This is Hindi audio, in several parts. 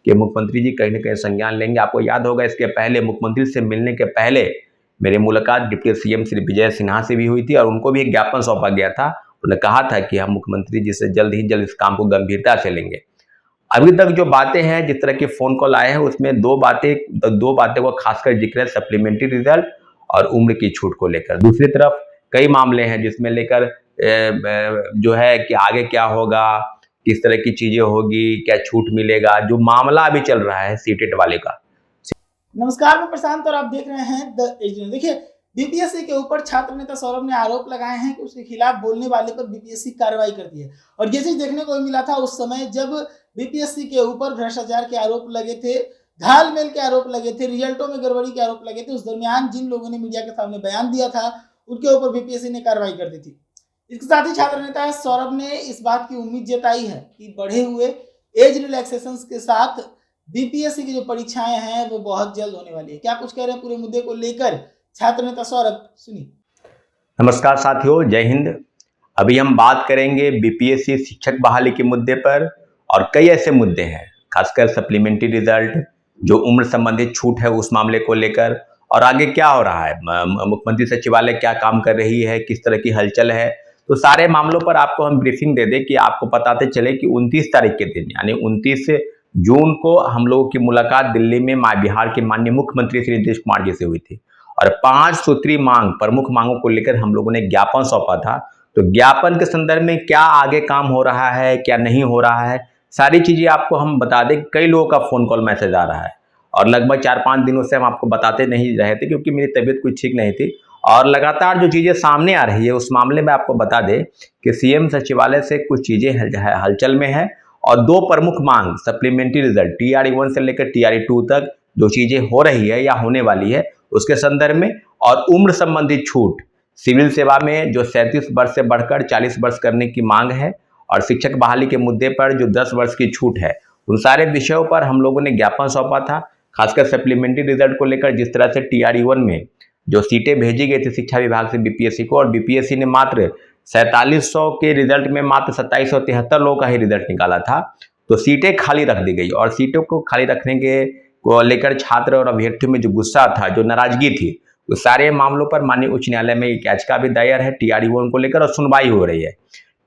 कि मुख्यमंत्री जी कहीं ना कहीं संज्ञान लेंगे। आपको याद होगा इसके पहले मुख्यमंत्री से मिलने के पहले मेरी मुलाकात डिप्टी सीएम श्री विजय सिन्हा से भी हुई थी और उनको भी एक ज्ञापन सौंपा गया था। उन्होंने कहा था कि हम मुख्यमंत्री जी से जल्द ही जल्द इस काम को गंभीरता से लेंगे। अभी तक जो बातें हैं, जिस तरह के फोन कॉल आए हैं, उसमें दो बातें को खासकर जिक्र है, सप्लीमेंट्री रिजल्ट और उम्र की छूट को लेकर। दूसरी तरफ कई मामले हैं जिसमें लेकर जो है कि आगे क्या होगा, किस तरह की चीजें होगी, क्या छूट मिलेगा, जो मामला अभी चल रहा है सीटेट वाले का। नमस्कार, मैं प्रशांत और आप देख रहे हैं द एज। देखिए, बीपीएससी के ऊपर छात्र नेता सौरभ ने आरोप लगाए हैं कि उसके खिलाफ बोलने वाले पर बीपीएससी कार्रवाई करती है। और ये चीज देखने को मिला था उस समय जब बीपीएससी के ऊपर भ्रष्टाचार के आरोप लगे थे, घालमेल के आरोप लगे थे, रिजल्टों में गड़बड़ी के आरोप लगे थे। उस दरमियान जिन लोगों ने मीडिया के सामने बयान दिया था उनके ऊपर बीपीएससी ने कार्रवाई कर दी थी। इसके साथ ही छात्र नेता सौरभ ने इस बात की उम्मीद जताई है कि बढ़े हुए एज रिलैक्सेशन के साथ बीपीएससी की जो परीक्षाएं हैं वो बहुत जल्द होने वाली है। क्या कुछ कह रहे हैं पूरे मुद्दे को लेकर छात्र नेता सौरभ, सुनिए। नमस्कार साथियों, जय हिंद। अभी हम बात करेंगे बीपीएससी शिक्षक बहाली के मुद्दे पर और कई ऐसे मुद्दे हैं, खासकर सप्लीमेंट्री रिजल्ट, जो उम्र संबंधित छूट है उस मामले को लेकर, और आगे क्या हो रहा है, मुख्यमंत्री सचिवालय क्या काम कर रही है, किस तरह की हलचल है। तो सारे मामलों पर आपको हम ब्रीफिंग दे दें कि आपको बताते चले कि 29 तारीख के दिन यानी 29 जून को हम लोगों की मुलाकात दिल्ली में बिहार के माननीय मुख्यमंत्री श्री नीतीश कुमार जी से हुई थी और 5 सूत्री मांग, प्रमुख मांगों को लेकर हम लोगों ने ज्ञापन सौंपा था। तो ज्ञापन के संदर्भ में क्या आगे काम हो रहा है, क्या नहीं हो रहा है, सारी चीजें आपको हम बता दें। कई लोगों का फोन कॉल मैसेज आ रहा है और लगभग 4-5 दिनों से हम आपको बताते नहीं रहे थे क्योंकि मेरी तबीयत कुछ ठीक नहीं थी और लगातार जो चीजें सामने आ रही है उस मामले में आपको बता दें कि सीएम सचिवालय से कुछ चीजें हलचल में है और 2 प्रमुख मांग, सप्लीमेंट्री रिजल्ट TRE1 से लेकर TRE2 तक जो चीजें हो रही है या होने वाली है उसके संदर्भ में, और उम्र संबंधित छूट, सिविल सेवा में जो 37 वर्ष से बढ़कर 40 वर्ष करने की मांग है और शिक्षक बहाली के मुद्दे पर जो 10 वर्ष की छूट है, उन सारे विषयों पर हम लोगों ने ज्ञापन सौंपा था। खासकर सप्लीमेंट्री रिजल्ट को लेकर जिस तरह से TRE1 में जो सीटें भेजी गई थी शिक्षा विभाग से बीपीएससी को, और बीपीएससी ने मात्र 4700 के रिजल्ट में मात्र 2773 लोगों का ही रिजल्ट निकाला था, तो सीटें खाली रख दी गई। और सीटों को खाली रखने के को लेकर छात्र और अभ्यर्थियों में जो गुस्सा था, जो नाराजगी थी, उस सारे मामलों पर माननीय उच्च न्यायालय में एक याचिका भी दायर है TRE1 को लेकर और सुनवाई हो रही है।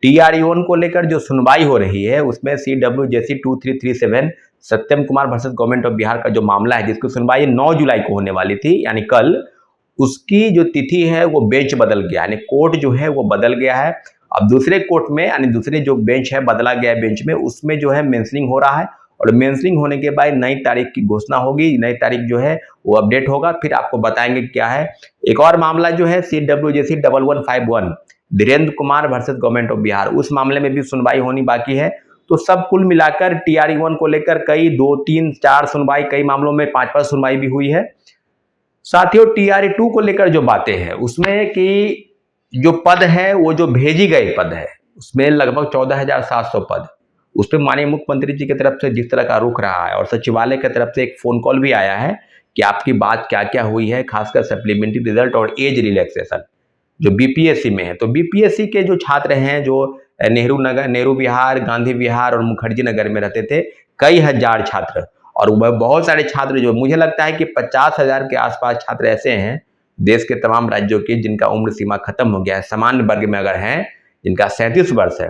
TRE1 को लेकर जो सुनवाई हो रही है उसमें CWJC 2337 Satyam Kumar versus government of Bihar का जो मामला है, जिसकी सुनवाई 9 जुलाई को होने वाली थी यानी कल, उसकी जो तिथि है वो बेंच बदल गया, यानी कोर्ट जो है वो बदल गया है। अब दूसरे कोर्ट में यानी दूसरे जो बेंच है, बदला गया बेंच में, उसमें जो है मेंशनिंग हो रहा है और मेंशनिंग होने के बाद नई तारीख की घोषणा होगी, नई तारीख जो है वो अपडेट होगा, फिर आपको बताएंगे क्या है। एक और मामला जो है CWJC 1151 Dhirendra Kumar versus government of Bihar, उस मामले में भी सुनवाई होनी बाकी है। तो सब कुल मिलाकर TRE1 को लेकर कई 2, 3, 4 सुनवाई, कई मामलों में 5-5 सुनवाई भी हुई है। साथियों, TRE2 को लेकर जो बातें हैं उसमें कि जो पद है वो जो भेजी गए पद है उसमें लगभग 14,700 पद, उस पर माननीय मुख्यमंत्री जी की तरफ से जिस तरह का रुख रहा है और सचिवालय की तरफ से एक फोन कॉल भी आया है कि आपकी बात क्या क्या हुई है, खासकर सप्लीमेंट्री रिजल्ट और एज रिलैक्सेशन जो बीपीएससी में है। तो बीपीएससी के जो छात्र हैं जो नेहरू विहार, गांधी विहार और मुखर्जी नगर में रहते थे, कई हजार छात्र, और वह बहुत सारे छात्र, जो मुझे लगता है कि 50,000 के आसपास छात्र ऐसे हैं देश के तमाम राज्यों के जिनका उम्र सीमा खत्म हो गया है। सामान्य वर्ग में अगर हैं जिनका 37 वर्ष है,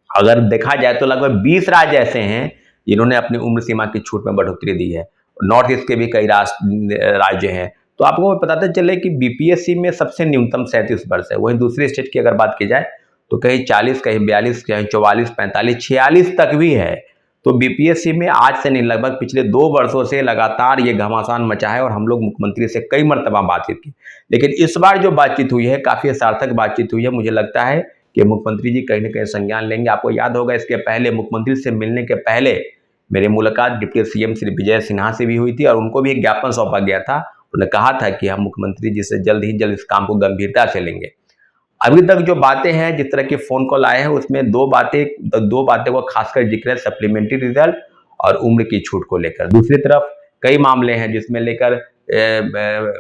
अगर देखा जाए तो लगभग 20 राज्य ऐसे हैं जिन्होंने अपनी उम्र सीमा की छूट में बढ़ोतरी दी है। नॉर्थ ईस्ट के भी कई राज्य हैं। तो आपको बताते चले कि बीपीएससी में सबसे न्यूनतम 37 वर्ष है, वहीं दूसरे स्टेट की अगर बात की जाए तो कहीं 40, कहीं 42, कहीं 44, 45, 46 तक भी है। तो बीपीएससी में आज से नहीं, लगभग पिछले 2 वर्षों से लगातार ये घमासान मचा है और हम लोग मुख्यमंत्री से कई मरतबा बातचीत की, लेकिन इस बार जो बातचीत हुई है काफी सार्थक बातचीत हुई है। मुझे लगता है कि मुख्यमंत्री जी कहीं ना कहीं संज्ञान लेंगे। आपको याद होगा इसके पहले मुख्यमंत्री से मिलने के पहले मेरी मुलाकात डिप्टी सीएम श्री विजय सिन्हा से भी हुई थी और उनको भी एक ज्ञापन सौंपा गया था। उन्होंने कहा था कि हम मुख्यमंत्री जी से जल्द ही जल्द इस काम को गंभीरता से लेंगे। अभी तक जो बातें हैं, जिस तरह के फोन कॉल आए हैं, उसमें दो बातें को खासकर जिक्र है, सप्लीमेंट्री रिजल्ट और उम्र की छूट को लेकर। दूसरी तरफ कई मामले हैं जिसमें लेकर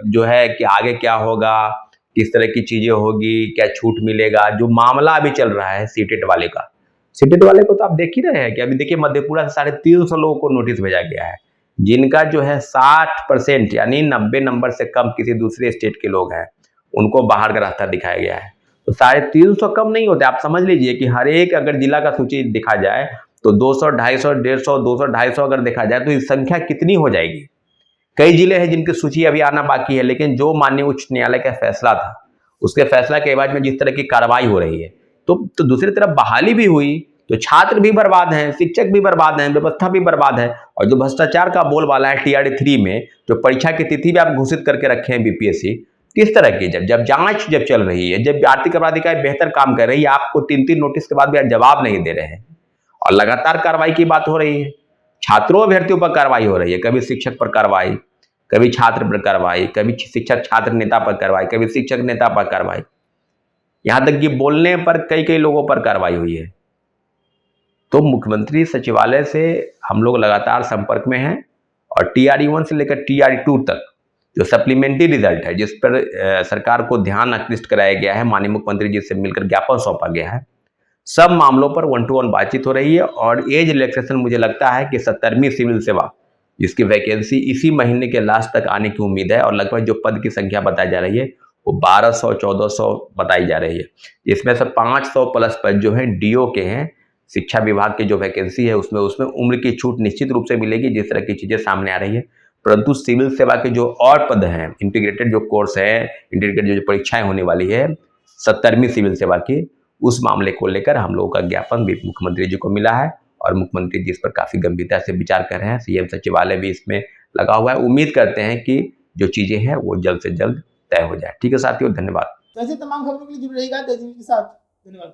जो है कि आगे क्या होगा, किस तरह की चीजें होगी, क्या छूट मिलेगा, जो मामला अभी चल रहा है सीटेट वाले का, सीटेट वाले को तो आप देख ही रहे हैं कि अभी देखिए मधेपुरा से 350 लोगों को नोटिस भेजा गया है, जिनका जो है 60% यानी 90 नंबर से कम किसी दूसरे स्टेट के लोग हैं, उनको बाहर का रास्ता दिखाया गया है। तो 350 कम नहीं होते, आप समझ लीजिए कि हर एक अगर जिला का सूची दिखा जाए तो 200, 250, 150, 200, 250 अगर देखा जाए तो इस संख्या कितनी हो जाएगी। कई जिले हैं जिनकी सूची अभी आना बाकी है, लेकिन जो माननीय उच्च न्यायालय का फैसला था, उसके फैसला के बाद में जिस तरह की कार्रवाई हो रही है, तो दूसरी तरफ बहाली भी हुई तो छात्र भी बर्बाद हैं, शिक्षक भी बर्बाद हैं, व्यवस्था भी बर्बाद है। और जो भ्रष्टाचार का बोलबाला है TRD 3 में, जो परीक्षा की तिथि भी आप घोषित करके रखे हैं BPSC, किस तरह की जब जांच चल रही है, जब आर्थिक अपराध इकाई बेहतर काम कर रही है, आपको 3-3 नोटिस के बाद भी आप जवाब नहीं दे रहे हैं और लगातार कार्रवाई की बात हो रही है। छात्रों अभ्यर्थियों पर कार्रवाई हो रही है, कभी शिक्षक पर कार्रवाई, कभी छात्र पर कार्रवाई, कभी शिक्षक छात्र नेता पर कार्रवाई, कभी शिक्षक नेता पर कार्रवाई, यहां तक कि बोलने पर कई लोगों पर कार्रवाई हुई है। तो मुख्यमंत्री सचिवालय से हम लोग लगातार संपर्क में हैं और TRD 1 से लेकर TRD 2 तक जो सप्लीमेंट्री रिजल्ट है, जिस पर सरकार को ध्यान आकृष्ट कराया गया है, माननीय मुख्यमंत्री जी से मिलकर ज्ञापन सौंपा गया है, सब मामलों पर 1-to-1 बातचीत हो रही है। और एज रिलैक्सेशन मुझे लगता है कि 70वीं सिविल सेवा जिसकी वैकेंसी इसी महीने के लास्ट तक आने की उम्मीद है और लगभग जो पद की संख्या बताई जा रही है वो 1200-1400 बताई जा रही है। इसमें से 500 प्लस पद जो है DO के हैं। शिक्षा विभाग की जो वैकेंसी है उसमें उम्र की छूट निश्चित रूप से मिलेगी, जिस तरह की चीजें सामने आ रही है। परंतु सिविल सेवा के जो और पद हैं, इंटीग्रेटेड जो कोर्स है, इंटीग्रेटेड जो परीक्षाएं होने वाली है 70वीं सिविल सेवा की, उस मामले को लेकर हम लोगों का ज्ञापन भी मुख्यमंत्री जी को मिला है और मुख्यमंत्री जी इस पर काफी गंभीरता से विचार कर रहे हैं। CM सचिवालय भी इसमें लगा हुआ है। उम्मीद करते हैं कि जो चीजें हैं वो जल्द से जल्द तय हो जाए। ठीक है साथियों, धन्यवाद। तो ऐसे तमाम खबरों के लिए जुड़े रहिएगा तेज न्यूज़ के साथ। धन्यवाद।